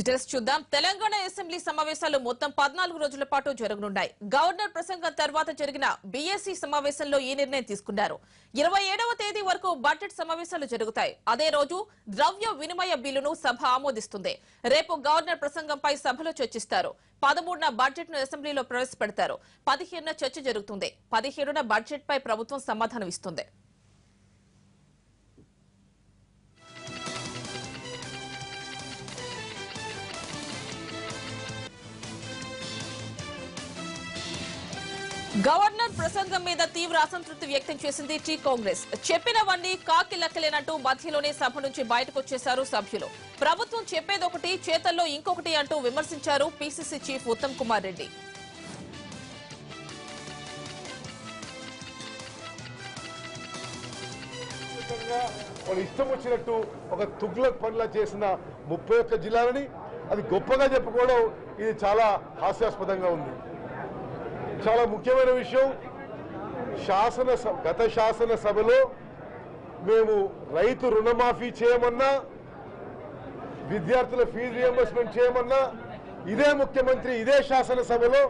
Details చూద్దాం. Telangana assembly సమావేశాలు మొత్తం 14 రోజుల పాటు జరగనున్నాయి. గవర్నర్ ప్రసంగం తర్వాత జరిగిన బీఏసీ సమావేశంలో ఈ నిర్ణయం తీసుకున్నారు. 27వ తేదీ వరకు బడ్జెట్ సమావేశాలు జరుగుతాయి. అదే రోజు ద్రవ్య వినిమయ బిల్లును సభ ఆమోదిస్తుంది. రేపు గవర్నర్ ప్రసంగంపై సభలో చర్చిస్తారు. 13న బడ్జెట్ ను అసెంబ్లీలో ప్రవేశపెడతారు. 15న చర్చ జరుగుతుంది. 17న బడ్జెట్ పై ప్రభుత్వం సమాధానం ఇస్తుంది. గవర్నర్ ప్రసంగం మీద తీవ్ర అసంతృప్తి వ్యక్తం చేసింది టీ కాంగ్రెస్. చెప్పినవన్నీ కాకి లెక్కలేనంటూ మధ్యలోనే సభ నుంచి బయటకొచ్చేశారు సభ్యులు. ప్రభుత్వం చెప్పేదొకటి చేతల్లో ఇంకొకటి అంటూ విమర్శించారు పీసీసీ చీఫ్ ఉత్తమ్ కుమార్ రెడ్డి. ఇష్టం వచ్చినట్టు ఒక తుగ్లక్ పనిలా చేసిన 31 జిల్లాలని అది గొప్పగా చెప్పుకోవడం ఇది చాలా హాస్యాస్పదంగా ఉంది. చాలా ముఖ్యమైన విషయం, గత శాసనసభలో మేము రైతు రుణమాఫీ చేయమన్నా, విద్యార్థుల ఫీజు రియంబర్స్మెంట్ చేయమన్నా ఇదే ముఖ్యమంత్రి ఇదే శాసనసభలో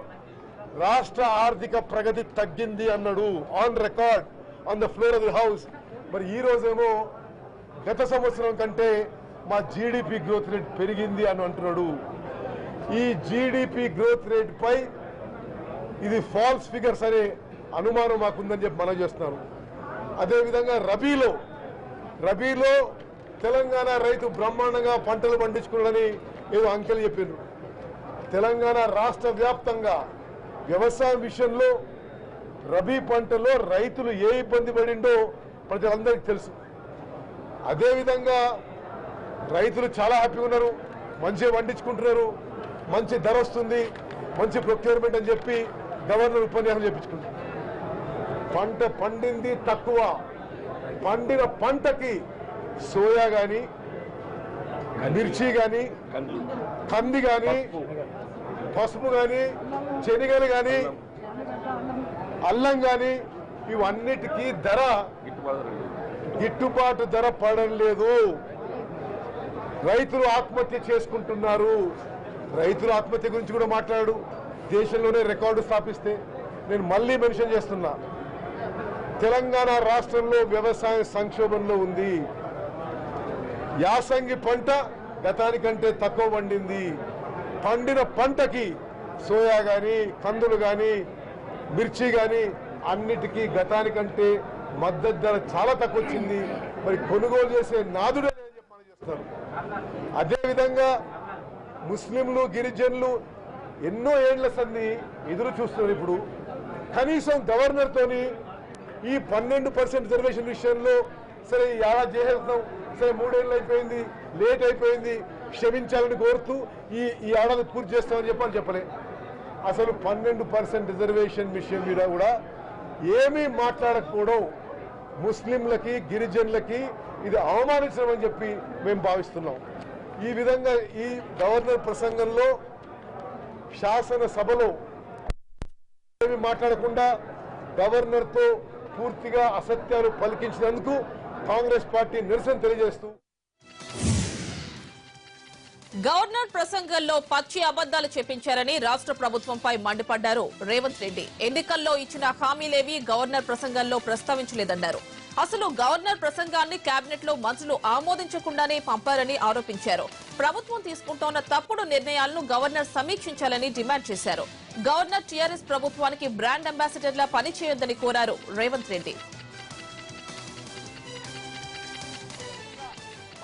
రాష్ట్ర ఆర్థిక ప్రగతి తగ్గింది అన్నాడు, on record, on the floor of the house. మరి ఈ రోజేమో గత సంవత్సరం కంటే మా జీడిపి గ్రోత్ రేట్ పెరిగింది అని అంటున్నాడు. ఈ జీడిపి గ్రోత్ రేట్ పై ఇది ఫాల్స్ ఫిగర్స్ అనే అనుమానం మాకుందని చెప్పి మనం చేస్తున్నాను. అదేవిధంగా రబీలో తెలంగాణ రైతు బ్రహ్మాండంగా పంటలు పండించుకున్నాడని ఏదో అంకెలు చెప్పిండ్రు. తెలంగాణ రాష్ట్ర వ్యాప్తంగా వ్యవసాయం విషయంలో రబీ పంటలో రైతులు ఏ ఇబ్బంది పడిండో ప్రజలందరికీ తెలుసు. అదేవిధంగా రైతులు చాలా హ్యాపీగా ఉన్నారు, మంచిగా పండించుకుంటున్నారు, మంచి ధర వస్తుంది, మంచి ప్రొక్యూర్మెంట్ అని చెప్పి గవర్నర్ ఉపన్యాసం చెప్పించుకుంటారు. పంట పండింది తక్కువ, పండిన పంటకి సోయా కానీ, మిర్చి కానీ, కంది కానీ, పసుపు కానీ, శనగలు కానీ, అల్లం కానీ ఇవన్నిటికీ గిట్టుబాటు ధర పడడం లేదు. రైతులు ఆత్మహత్య చేసుకుంటున్నారు. రైతుల ఆత్మహత్య గురించి కూడా మాట్లాడు, దేశంలోనే రికార్డు స్థాపిస్తే నేను మళ్ళీ మెన్షన్ చేస్తున్నా, తెలంగాణ రాష్ట్రంలో వ్యవసాయ సంక్షోభంలో ఉంది. యాసంగి పంట గతానికంటే తక్కువ పండింది. పండిన పంటకి సోయా కానీ, కందులు కానీ, మిర్చి కానీ అన్నిటికీ గతానికంటే మద్దతు ధర చాలా తక్కువ వచ్చింది. మరి కొనుగోలు చేసే నాదుడే అని చెప్పి మనం చేస్తారు. అదేవిధంగా ముస్లింలు, గిరిజనులు ఎన్నో ఏళ్ల సంది ఎదురు చూస్తున్నారు. ఇప్పుడు కనీసం గవర్నర్తోని ఈ 12% రిజర్వేషన్ విషయంలో సరే ఏడాది చేసేస్తాం, సరే 3 ఏళ్ళు అయిపోయింది, లేట్ అయిపోయింది, క్షమించాలని కోరుతూ ఈ ఏడాది పూర్తి చేస్తామని చెప్పలే. అసలు 12% రిజర్వేషన్ విషయం మీద కూడా ఏమీ మాట్లాడకపోవడం ముస్లింలకి, గిరిజనులకి ఇది అవమానించడం అని చెప్పి మేము భావిస్తున్నాం. ఈ విధంగా ఈ గవర్నర్ ప్రసంగంలో శాసనసభలో ఏమీ మాట్లాడకుండా గవర్నర్తో పూర్తిగా అసత్యాలు పలికించినందుకు కాంగ్రెస్ పార్టీ నిరసన తెలియజేస్తూ గవర్నర్ ప్రసంగంలో పచ్చి అబద్దాలు చెప్పించారని రాష్ట్ర ప్రభుత్వంపై మండిపడ్డారు రేవంత్ రెడ్డి. ఎన్నికల్లో ఇచ్చిన హామీలేవి గవర్నర్ ప్రసంగంలో ప్రస్తావించలేదన్నారు. అసలు గవర్నర్ ప్రసంగాన్ని కేబినెట్ లో మంత్రులు ఆమోదించకుండానే పంపారని ఆరోపించారు. ప్రభుత్వం తీసుకుంటోన్న తప్పుడు నిర్ణయాలను గవర్నర్ సమీక్షించాలని డిమాండ్ చేశారు. గవర్నర్ టీఆర్ఎస్ ప్రభుత్వానికి బ్రాండ్ అంబాసిడర్లా పనిచేయొద్దని కోరారు రేవంత్ రెడ్డి.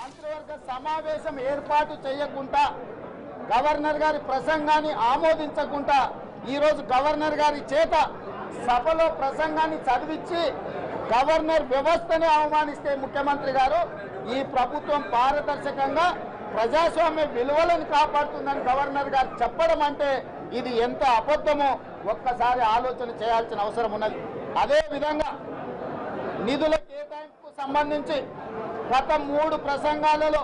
మంత్రివర్గ సమావేశం ఏర్పాటు చేయకుండా, గవర్నర్ గారి ప్రసంగాన్ని ఆమోదించకుండా ఈరోజు గవర్నర్ గారి చేత సభలో ప్రసంగాన్ని చదివించి గవర్నర్ వ్యవస్థను అవమానిస్తే ముఖ్యమంత్రి గారు ఈ ప్రభుత్వం పారదర్శకంగా ప్రజాస్వామ్య విలువలను కాపాడుతుందని గవర్నర్ గారు చెప్పడం అంటే ఇది ఎంత అబద్ధమో ఒక్కసారి ఆలోచన చేయాల్సిన అవసరం ఉన్నది. అదేవిధంగా నిధుల కేటాయింపుకు సంబంధించి గత 3 ప్రసంగాలలో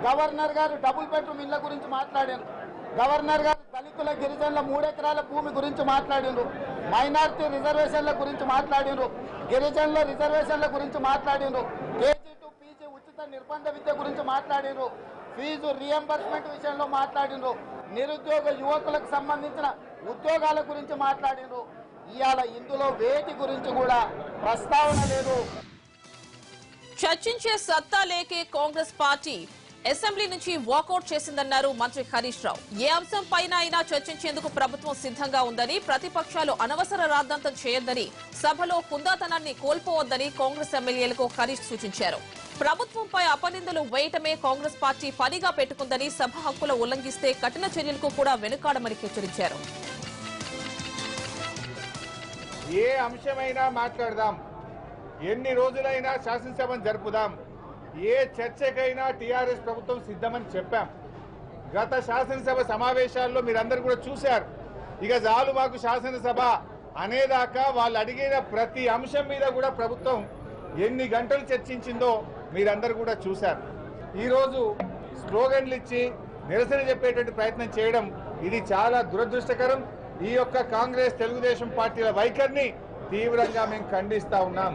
గవర్నర్ గారు డబుల్ బెడ్రూమ్ ఇళ్ల గురించి మాట్లాడారు. గవర్నర్ గారు దళితుల, గిరిజనుల 3 ఎకరాల భూమి గురించి మాట్లాడిండ్రు. మైనారిటీ రిజర్వేషన్ల గురించి మాట్లాడిండ్రు. గిరిజనుల రిజర్వేషన్ల గురించి మాట్లాడిండ్రు. కేజీ టు పీజీ ఉచిత ఉచిత నిర్బంధ విద్య గురించి మాట్లాడినరు, ఫీజు రియంబర్స్మెంట్ విషయంలో మాట్లాడినరు, నిరుద్యోగ యువకులకు సంబంధించిన ఉద్యోగాల గురించి మాట్లాడినరు. ఇవాళ ఇందులో వేటి గురించి కూడా ప్రస్తావన లేదు. చర్చించే సత్తా లేకే కాంగ్రెస్ పార్టీ అసెంబ్లీ నుంచి వాకౌట్ చేసిందన్నారు మంత్రి హరీష్ రావు. ఏ అంశం పైన అయినా చర్చించేందుకు ప్రభుత్వం సిద్ధంగా ఉందని, ప్రతిపక్షాలు అనవసర రాద్ధాంతం చేయొద్దని, సభలో హుందాతనాన్ని కోల్పోవద్దని కాంగ్రెస్ ఎమ్మెల్యేలకు హరీష్ సూచించారు. ప్రభుత్వంపై అపనిందలు వేయటమే కాంగ్రెస్ పార్టీ పనిగా పెట్టుకుందని, సభ హక్కుల ఉల్లంఘిస్తే కఠిన చర్యలకు కూడా వెనుకాడమని హెచ్చరించారు. ఏ అంశమైనా మాట్లాడదాం, ఎన్ని రోజులైనా శాసనసభను జరుపుదాం, ఏ చర్చకైనా టీఆర్ఎస్ ప్రభుత్వం సిద్ధమని చెప్పాం. గత శాసనసభ సమావేశాల్లో మీరందరూ కూడా చూశారు. ఇక చాలు మాకు శాసనసభ అనేదాకా వాళ్ళు అడిగిన ప్రతి అంశం మీద కూడా ప్రభుత్వం ఎన్ని గంటలు చర్చించిందో మీరందరూ కూడా చూశారు. ఈరోజు స్లోగన్లు ఇచ్చి నిరసన చెప్పేటువంటి ప్రయత్నం చేయడం ఇది చాలా దురదృష్టకరం. ఈ యొక్క కాంగ్రెస్ తెలుగుదేశం పార్టీల వైఖరిని తీవ్రంగా మేము ఖండిస్తా ఉన్నాం.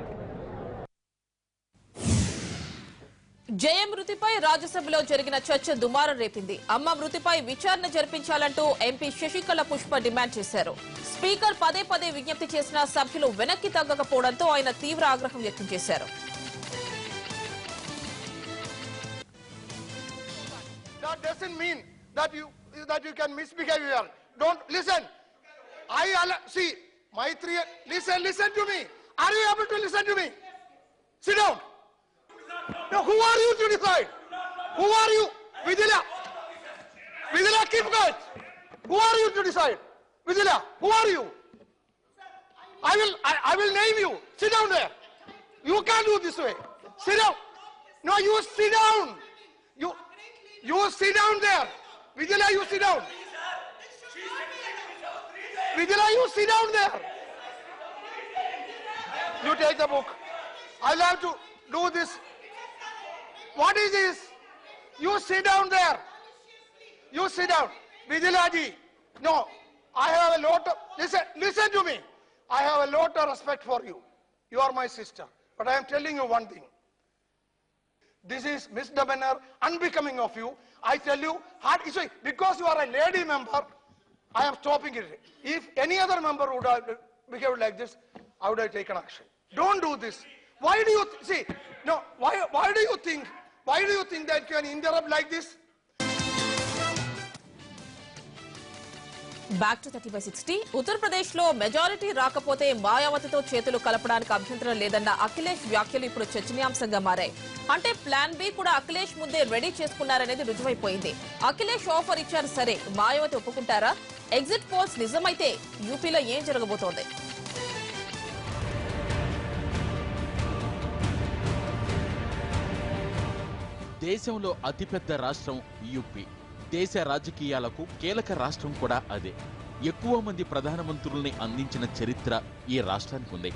జయ మృతిపై రాజ్యసభలో జరిగిన చర్చ దుమారం రేపింది. అమ్మ మృతిపై విచారణ జరిపించాలంటూ ఎంపీ శశికళ పుష్ప డిమాండ్ చేశారు. స్పీకర్ పదే పదే విజ్ఞప్తి చేసిన సభ్యులు వెనక్కి తగ్గకపోవడంతో ఆయన తీవ్ర ఆగ్రహం వ్యక్తం చేశారు. That doesn't mean that you can misbehave here. Don't listen. See, Maitri, listen to me. Are you able to listen to me? Sit down. Now, who are you to decide? Who are you? Vidila, keep quiet. Who are you to decide? Vidila, who are you? I will name you. Sit down there. You can't do this way. Sit down. No, you sit down. You sit down there. Vidila, you sit down. Vidila, you sit down there. You take the book. I'll have to do this. What is this? You sit down there. You sit down. Vidila ji. No, I have a lot of, listen to me. I have a lot of respect for you. You are my sister. But I am telling you one thing. This is misdemeanor, unbecoming of you. I tell you, because you are a lady member, I am stopping it. If any other member would have behaved like this, I would have taken action. Don't do this. Why do you see? No. Why do you think? Why do you think that you can interrupt like this? Back to 30/60. Uttar Pradesh లో majority రాకపోతే మాయావతితో చేతులు కలపడానికి అభ్యంతరం లేదన్న అఖిలేష్ వ్యాఖ్యలు ఇప్పుడు చర్చనీయాంశంగా మారాయి. అంటే ప్లాన్ బి కూడా అఖిలేష్ ముందే రెడీ చేసుకున్నారనేది రుజువైపోయింది. అఖిలేష్ ఆఫర్ ఇచ్చారు సరే, మాయావతి ఒప్పుకుంటారా? ఎగ్జిట్ పోల్స్ నిజమైతే యూపీలో ఏం జరగబోతోంది? దేశంలో అతిపెద్ద రాష్ట్రం యూపీ. దేశ రాజకీయాలకు కీలక రాష్ట్రం కూడా అదే. ఎక్కువ మంది ప్రధానమంత్రుల్ని అందించిన చరిత్ర ఈ రాష్ట్రానికి ఉంది.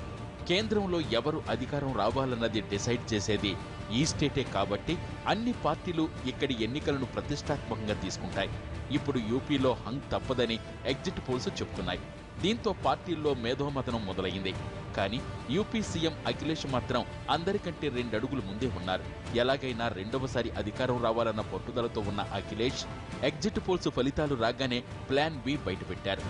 కేంద్రంలో ఎవరు అధికారం రావాలన్నది డిసైడ్ చేసేది ఈ స్టేటే కాబట్టి అన్ని పార్టీలు ఇక్కడి ఎన్నికలను ప్రతిష్టాత్మకంగా తీసుకుంటాయి. ఇప్పుడు యూపీలో హంగ్ తప్పదని ఎగ్జిట్ పోల్స్ చెబుతున్నాయి. దీంతో పార్టీల్లో మేధోమథనం మొదలైంది. కానీ యూపీ సీఎం అఖిలేష్ మాత్రం అందరికంటే 2 అడుగులు ముందే ఉన్నారు. ఎలాగైనా రెండవసారి అధికారం రావాలన్న పట్టుదలతో ఉన్న అఖిలేష్ ఎగ్జిట్ పోల్స్ ఫలితాలు రాగానే ప్లాన్ బి బయటపెట్టారు.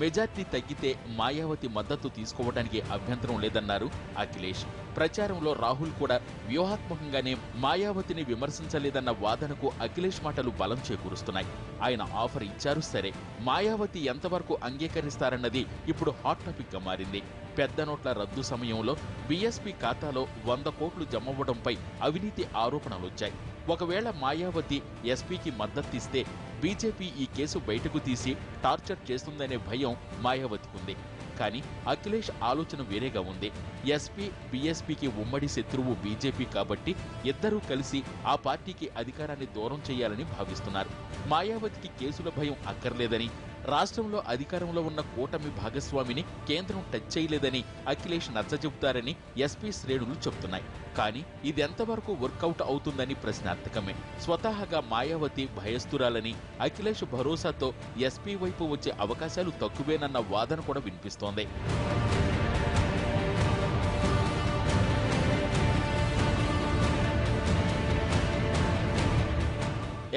మెజార్టీ తగ్గితే మాయావతి మద్దతు తీసుకోవడానికి అభ్యంతరం లేదన్నారు అఖిలేష్. ప్రచారంలో రాహుల్ కూడా వ్యూహాత్మకంగానే మాయావతిని విమర్శించలేదన్న వాదనకు అఖిలేష్ మాటలు బలం చేకూరుస్తున్నాయి. ఆయన ఆఫర్ ఇచ్చారు సరే, మాయావతి ఎంతవరకు అంగీకరిస్తారన్నది ఇప్పుడు హాట్ టాపిక్ గా మారింది. పెద్ద నోట్ల రద్దు సమయంలో బీఎస్పీ ఖాతాలో 100 కోట్లు జమవ్వడంపై అవినీతి ఆరోపణలొచ్చాయి. ఒకవేళ మాయావతి ఎస్పీకి మద్దతిస్తే బీజేపీ ఈ కేసు బయటకు తీసి టార్చర్ చేస్తుందనే భయం మాయావతికుంది. కానీ అఖిలేష్ ఆలోచన వేరేగా ఉంది. ఎస్పీ బీఎస్పీకి ఉమ్మడి శత్రువు బీజేపీ కాబట్టి ఇద్దరూ కలిసి ఆ పార్టీకి అధికారాన్ని దూరం చేయాలని భావిస్తున్నారు. మాయావతికి కేసుల భయం అక్కర్లేదని, రాష్ట్రంలో అధికారంలో ఉన్న కూటమి భాగస్వామిని కేంద్రం టచ్ చేయలేదని అఖిలేష్ నచ్చజెబుతారని ఎస్పీ శ్రేణులు చెబుతున్నాయి. కానీ ఇదెంతవరకు వర్కౌట్ అవుతుందని ప్రశ్నార్థకమే. స్వతహాగా మాయావతి భయస్థురాలని, అఖిలేష్ భరోసాతో ఎస్పీ వైపు వచ్చే అవకాశాలు తక్కువేనన్న వాదన కూడా వినిపిస్తోంది.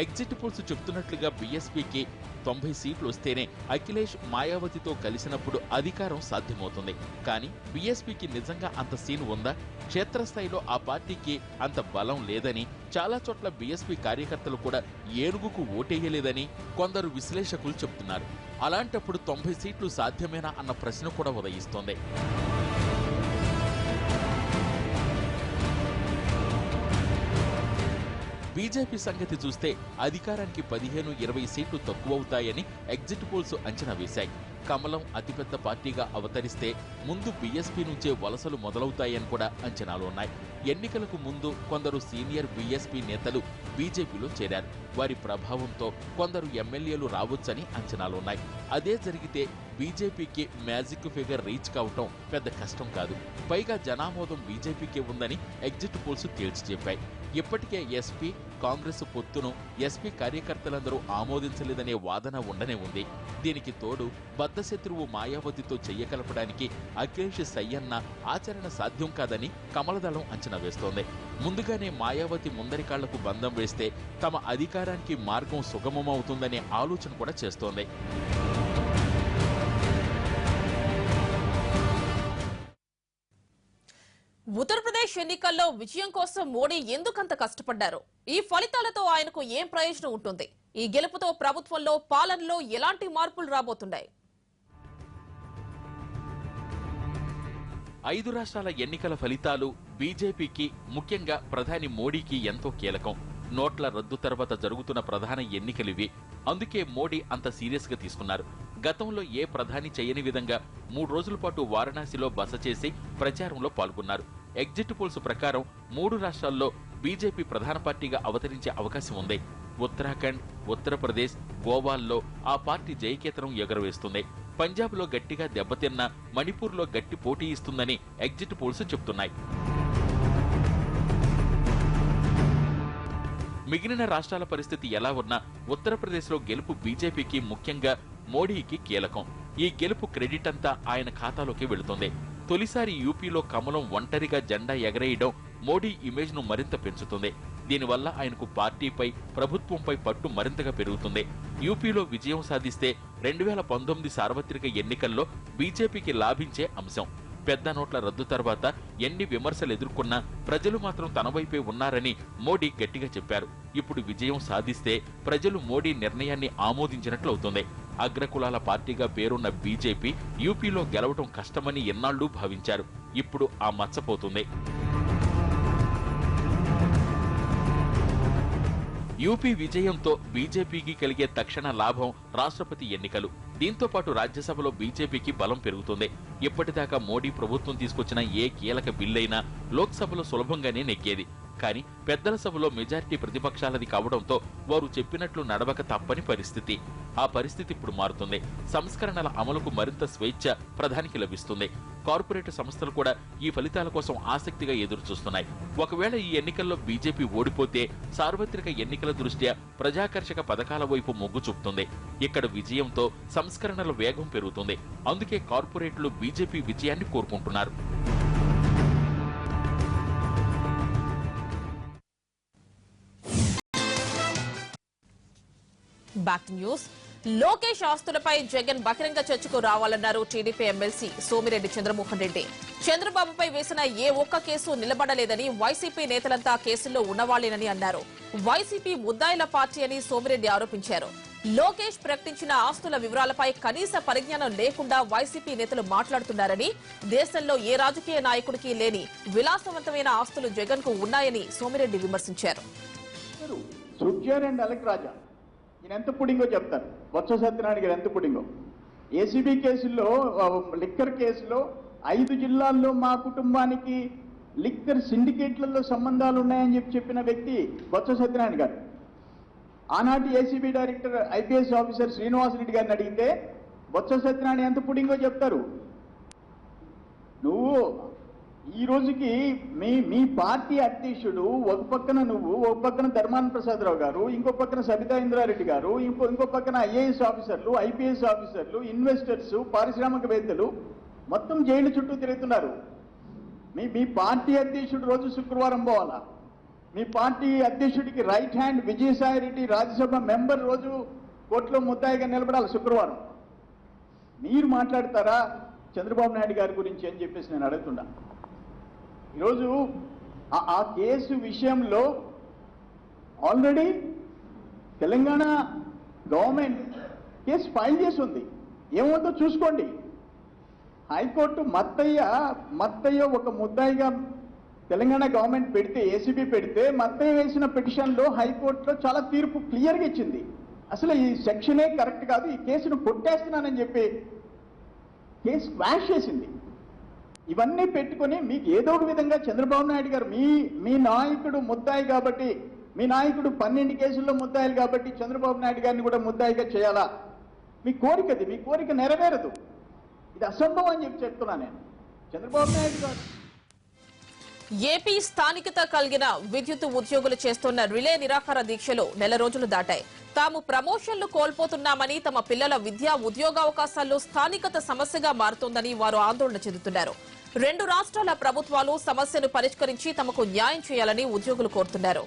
ఎగ్జిట్ పోల్స్ చెప్తున్నట్లుగా బీఎస్పీకి 90 సీట్లు వస్తేనే అఖిలేష్ మాయావతితో కలిసినప్పుడు అధికారం సాధ్యమవుతుంది. కానీ బీఎస్పీకి నిజంగా అంత సీన్ ఉందా? క్షేత్రస్థాయిలో ఆ పార్టీకి అంత బలం లేదని, చాలా చోట్ల బీఎస్పీ కార్యకర్తలు కూడా ఏనుగుకు ఓటేయలేదని కొందరు విశ్లేషకులు చెబుతున్నారు. అలాంటప్పుడు 90 సీట్లు సాధ్యమేనా అన్న ప్రశ్న కూడా ఉదయిస్తోంది. బీజేపీ సంగతి చూస్తే అధికారానికి 15-20 సీట్లు తక్కువవుతాయని ఎగ్జిట్ పోల్స్ అంచనా వేశాయి. కమలం అతిపెద్ద పార్టీగా అవతరిస్తే ముందు బీఎస్పీ నుంచే వలసలు మొదలవుతాయని కూడా అంచనాలున్నాయి. ఎన్నికలకు ముందు కొందరు సీనియర్ బీఎస్పీ నేతలు బీజేపీలో చేరారు. వారి ప్రభావంతో కొందరు ఎమ్మెల్యేలు రావచ్చని అంచనాలున్నాయి. అదే జరిగితే బీజేపీకి మ్యాజిక్ ఫిగర్ రీచ్ కావటం పెద్ద కష్టం కాదు. పైగా జనామోదం బీజేపీకే ఉందని ఎగ్జిట్ పోల్స్ తేల్చి చెప్పాయి. ఇప్పటికే ఎస్పీ కాంగ్రెస్ పొత్తును ఎస్పీ కార్యకర్తలందరూ ఆమోదించలేదనే వాదన ఉండనే ఉంది. దీనికి తోడు బద్ధశత్రువు మాయావతితో చెయ్యకలపడానికి అఖిలేష్ సయ్యన్న ఆచరణ సాధ్యం కాదని కమలదళం అంచనా వేస్తోంది. ముందుగానే మాయావతి ముందరి కాళ్లకు బంధం వేస్తే తమ అధికారానికి మార్గం సుగమమవుతుందనే ఆలోచన కూడా చేస్తోంది. ఉత్తరప్రదేశ్ ఎన్నికల్లో విజయం కోసం మోడీ ఎందుకంత కష్టపడ్డారు? ఈ ఫలితాలతో ఆయనకు ఏం ప్రయోజనం ఉంటుంది? ఈ గెలుపుతో ప్రభుత్వంలో పాలనలో ఎలాంటి మార్పులు రాబోతున్నాయి? 5 రాష్ట్రాల ఎన్నికల ఫలితాలు బీజేపీకి, ముఖ్యంగా ప్రధాని మోడీకి ఎంతో కీలకం. నోట్ల రద్దు తర్వాత జరుగుతున్న ప్రధాన ఎన్నికలివి. అందుకే మోడీ అంత సీరియస్ గా తీసుకున్నారు. గతంలో ఏ ప్రధాని చేయని విధంగా 3 రోజుల పాటు వారణాసిలో బస చేసి ప్రచారంలో పాల్గొన్నారు. ఎగ్జిట్ పోల్స్ ప్రకారం 3 రాష్ట్రాల్లో బీజేపీ ప్రధాన పార్టీగా అవతరించే అవకాశం ఉంది. ఉత్తరాఖండ్, ఉత్తరప్రదేశ్, గోవాల్లో ఆ పార్టీ జయకేతనం ఎగురవేస్తుంది. పంజాబ్లో గట్టిగా దెబ్బతిన్న మణిపూర్లో గట్టి పోటీ ఇస్తుందని ఎగ్జిట్ పోల్స్ చెబుతున్నాయి. మిగిలిన రాష్ట్రాల పరిస్థితి ఎలా ఉన్నా ఉత్తరప్రదేశ్లో గెలుపు బీజేపీకి, ముఖ్యంగా మోడీకి కీలకం. ఈ గెలుపు క్రెడిట్ అంతా ఆయన ఖాతాలోకి వెళుతుంది. తొలిసారి యూపీలో కమలం ఒంటరిగా జెండా ఎగరేయడం మోడీ ఇమేజ్ ను మరింత పెంచుతుంది. దీనివల్ల ఆయనకు పార్టీపై, ప్రభుత్వంపై పట్టు మరింతగా పెరుగుతుంది. యూపీలో విజయం సాధిస్తే 2019 సార్వత్రిక ఎన్నికల్లో బీజేపీకి లాభించే అంశం. పెద్ద నోట్ల రద్దు తర్వాత ఎన్ని విమర్శలు ఎదుర్కొన్నా ప్రజలు మాత్రం తన వైపే ఉన్నారని మోడీ గట్టిగా చెప్పారు. ఇప్పుడు విజయం సాధిస్తే ప్రజలు మోడీ నిర్ణయాన్ని ఆమోదించినట్లు అవుతుంది. అగ్రకులాల పార్టీగా పేరున్న బీజేపీ యూపీలో గెలవటం కష్టమని ఎన్నాళ్లు భావించారు. ఇప్పుడు ఆ మచ్చపోతుంది. యూపీ విజయంతో బీజేపీకి కలిగే తక్షణ లాభం రాష్ట్రపతి ఎన్నికలు. దీంతో పాటు రాజ్యసభలో బీజేపీకి బలం పెరుగుతుంది. ఇప్పటిదాకా మోడీ ప్రభుత్వం తీసుకొచ్చిన ఏ కీలక బిల్లైనా లోక్సభలో సులభంగానే నెగ్గేది. కానీ పెద్దల సభలో మెజారిటీ ప్రతిపక్షాలది కావడంతో వారు చెప్పినట్లు నడవక తప్పని పరిస్థితి. ఆ పరిస్థితి ఇప్పుడు మారుతుంది. సంస్కరణల అమలుకు మరింత స్వేచ్ఛ ప్రధానికి లభిస్తుంది. కార్పొరేట్ సంస్థలు కూడా ఈ ఫలితాల కోసం ఆసక్తిగా ఎదురుచూస్తున్నాయి. ఒకవేళ ఈ ఎన్నికల్లో బీజేపీ ఓడిపోతే సార్వత్రిక ఎన్నికల దృష్ట్యా ప్రజాకర్షక పథకాల వైపు మొగ్గు చూపుతుంది. ఇక్కడ విజయంతో సంస్కరణల వేగం పెరుగుతుంది. అందుకే కార్పొరేట్లు బీజేపీ విజయాన్ని కోరుకుంటున్నారు. Back news. లోకేష్ ఆస్తులపై జగన్ బహిరంగ చర్చకు రావాలన్నారు టీడీపీ ఎమ్మెల్సీ సోమిరెడ్డి చంద్రమోహన్ రెడ్డి. చంద్రబాబుపై వేసిన ఏ ఒక్క కేసు నిలబడలేదని, వైసీపీ నేతలంతా కేసుల్లో ఉన్నవాళ్లేనని అన్నారు. వైసీపీ ముద్దాయిల పార్టీ అని సోమిరెడ్డి ఆరోపించారు. లోకేష్ ప్రకటించిన ఆస్తుల వివరాలపై కనీస పరిజ్ఞానం లేకుండా వైసీపీ నేతలు మాట్లాడుతున్నారని, దేశంలో ఏ రాజకీయ నాయకుడికి లేని విలాసవంతమైన ఆస్తులు జగన్ కు ఉన్నాయని సోమిరెడ్డి విమర్శించారు. ఈయన ఎంత పుడింగో చెప్తారు. బొత్స సత్యనారాయణ గారు ఎంత పుడింగో. ఏసీబీ కేసుల్లో, లిక్కర్ కేసులో 5 జిల్లాల్లో మా కుటుంబానికి లిక్కర్ సిండికేట్లలో సంబంధాలు ఉన్నాయని చెప్పిన వ్యక్తి బొత్స సత్యనారాయణ గారు. ఆనాటి ACB director IPS officer Srinivasa Reddy గారిని అడిగితే బొత్స సత్యనారాయణ ఎంత పుడింగో చెప్తారు. నువ్వు ఈ రోజుకి మీ పార్టీ అధ్యక్షుడు ఒక పక్కన నువ్వు, ఒక పక్కన ధర్మాన ప్రసాదరావు గారు, ఇంకో పక్కన సబితా ఇంద్రారెడ్డి గారు, ఇంకో పక్కన ఐఏఎస్ ఆఫీసర్లు, ఐపీఎస్ ఆఫీసర్లు, ఇన్వెస్టర్స్, పారిశ్రామికవేత్తలు మొత్తం జైలు చుట్టూ తిరుగుతున్నారు. మీ పార్టీ అధ్యక్షుడు రోజు శుక్రవారం పోవాలా, మీ పార్టీ అధ్యక్షుడికి right hand Vijayasai Reddy Rajya Sabha member రోజు కోర్టులో ముద్దాయిగా నిలబడాలి శుక్రవారం. మీరు మాట్లాడతారా చంద్రబాబు నాయుడు గారి గురించి అని చెప్పేసి నేను అడుగుతున్నా. ఈరోజు ఆ కేసు విషయంలో already Telangana government case file చేసి ఉంది. ఏమవుతుందో చూసుకోండి. హైకోర్టు మత్తయ్య ఒక ముద్దాయిగా తెలంగాణ గవర్నమెంట్ పెడితే, ఏసీబీ పెడితే, మత్తయ్య వేసిన పిటిషన్లో హైకోర్టులో చాలా తీర్పు క్లియర్గా ఇచ్చింది. అసలు ఈ సెక్షనే కరెక్ట్ కాదు, ఈ కేసును కొట్టేస్తున్నానని చెప్పి కేసు క్వాష్ చేసింది. ఇవన్నీ పెట్టుకొని మీకు ఏదో ఒక విధంగా చంద్రబాబు నాయుడు గారు మీ నాయకుడు ముద్దాయి కాబట్టి, మీ నాయకుడు 12 కేసుల్లో ముద్దాయిలు కాబట్టి చంద్రబాబు నాయుడు గారిని కూడా ముద్దాయిగా చేయాలా? మీ కోరికది, మీ కోరిక నెరవేరదు. ఇది అసంభవం అని చెప్పి చెప్తున్నా నేను. చంద్రబాబు నాయుడు గారు ఏపీ స్థానికత కలిగిన విద్యుత్ ఉద్యోగులు చేస్తున్న రిలే నిరాహార దీక్షలు నెల రోజులు దాటాయి. తాము ప్రమోషన్లు కోల్పోతున్నామని, తమ పిల్లల విద్యా ఉద్యోగావకాశాల్లో స్థానికత సమస్యగా మారుతోందని వారు ఆందోళన చెందుతున్నారు. 2 రాష్ట్రాల ప్రభుత్వాలు సమస్యను పరిష్కరించి తమకు న్యాయం చేయాలని ఉద్యోగులు కోరుతున్నారు.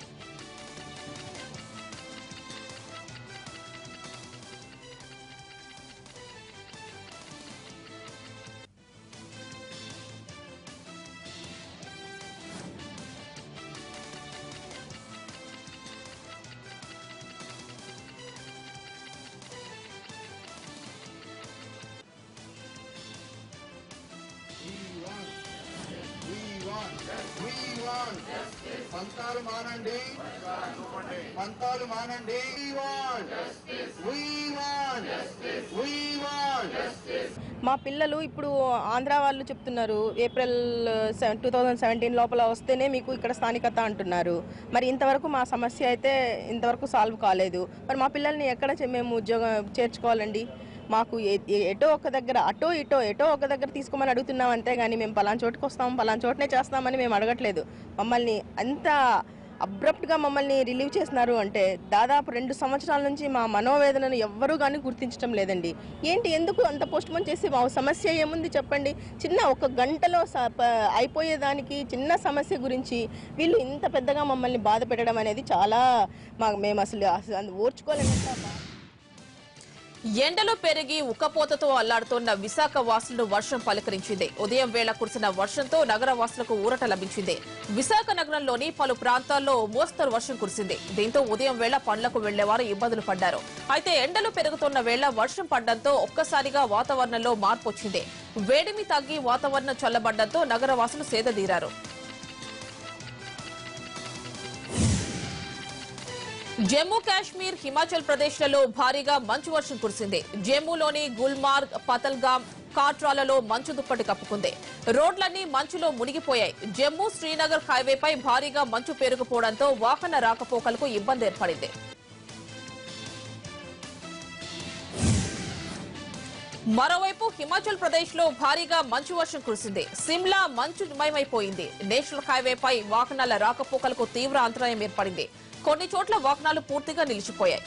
పంతాలు మానండి, పంతాలు మానండి. మా పిల్లలు ఇప్పుడు ఆంధ్ర వాళ్ళు చెప్తున్నారు ఏప్రిల్ 2017 లోపల వస్తేనే మీకు ఇక్కడ స్థానికత అంటున్నారు. మరి ఇంతవరకు మా సమస్య అయితే ఇంతవరకు సాల్వ్ కాలేదు. మరి మా పిల్లల్ని ఎక్కడ మేము ఉద్యోగం చేర్చుకోవాలండి? మాకు ఎటో ఒక దగ్గర అటో ఎటో ఒక దగ్గర తీసుకోమని అడుగుతున్నాం, అంతేగాని మేము పలానా చోటుకు వస్తాం, పలానా చోటనే చేస్తామని మేము అడగట్లేదు. మమ్మల్ని అంత అబ్రప్ట్గా మమ్మల్ని రిలీవ్ చేస్తున్నారు అంటే దాదాపు 2 సంవత్సరాల నుంచి మా మనోవేదనను ఎవ్వరూ కానీ గుర్తించడం లేదండి. ఏంటి, ఎందుకు అంత పోస్ట్ పోన్ చేసి మా సమస్య ఏముంది చెప్పండి? చిన్న 1 గంటలో అయిపోయేదానికి చిన్న సమస్య గురించి వీళ్ళు ఇంత పెద్దగా మమ్మల్ని బాధ పెట్టడం అనేది చాలా మేము అసలు ఓర్చుకోలేనంత. ఎండలు పెరిగి ఉక్కపోతతో అల్లాడుతోన్న విశాఖ వాసులను వర్షం పలకరించింది. ఉదయం వేళ కురిసిన వర్షంతో నగర వాసులకు ఊరట లభించింది. విశాఖ నగరంలోని పలు ప్రాంతాల్లో మోస్తరు వర్షం కురిసింది. దీంతో ఉదయం వేళ పనులకు వెళ్లేవారు ఇబ్బందులు పడ్డారు. అయితే ఎండలు పెరుగుతున్న వేళ వర్షం పడడంతో ఒక్కసారిగా వాతావరణంలో మార్పు వచ్చింది. వేడిమి తగ్గి వాతావరణం చల్లబడడంతో నగర వాసులు సేదదీరారు. జమ్మూ కాశ్మీర్, హిమాచల్ ప్రదేశ్లలో భారీగా మంచు వర్షం కురిసింది. జమ్మూలోని గుల్మార్గ్, పతల్గామ్, కాట్రాలలో మంచు దుప్పటి కప్పుకుంది. రోడ్లన్నీ మంచులో మునిగిపోయాయి. జమ్మూ శ్రీనగర్ హైవేపై భారీగా మంచు పేరుకుపోవడంతో వాహన రాకపోకలకు ఇబ్బంది ఏర్పడింది. మరోవైపు హిమాచల్ ప్రదేశ్ లో భారీగా మంచు వర్షం కురిసింది. సిమ్లా మంచుమయమైపోయింది. నేషనల్ హైవేపై వాహనాల రాకపోకలకు తీవ్ర అంతరాయం ఏర్పడింది. కొన్ని చోట్ల వాహనాలు పూర్తిగా నిలిచిపోయాయి.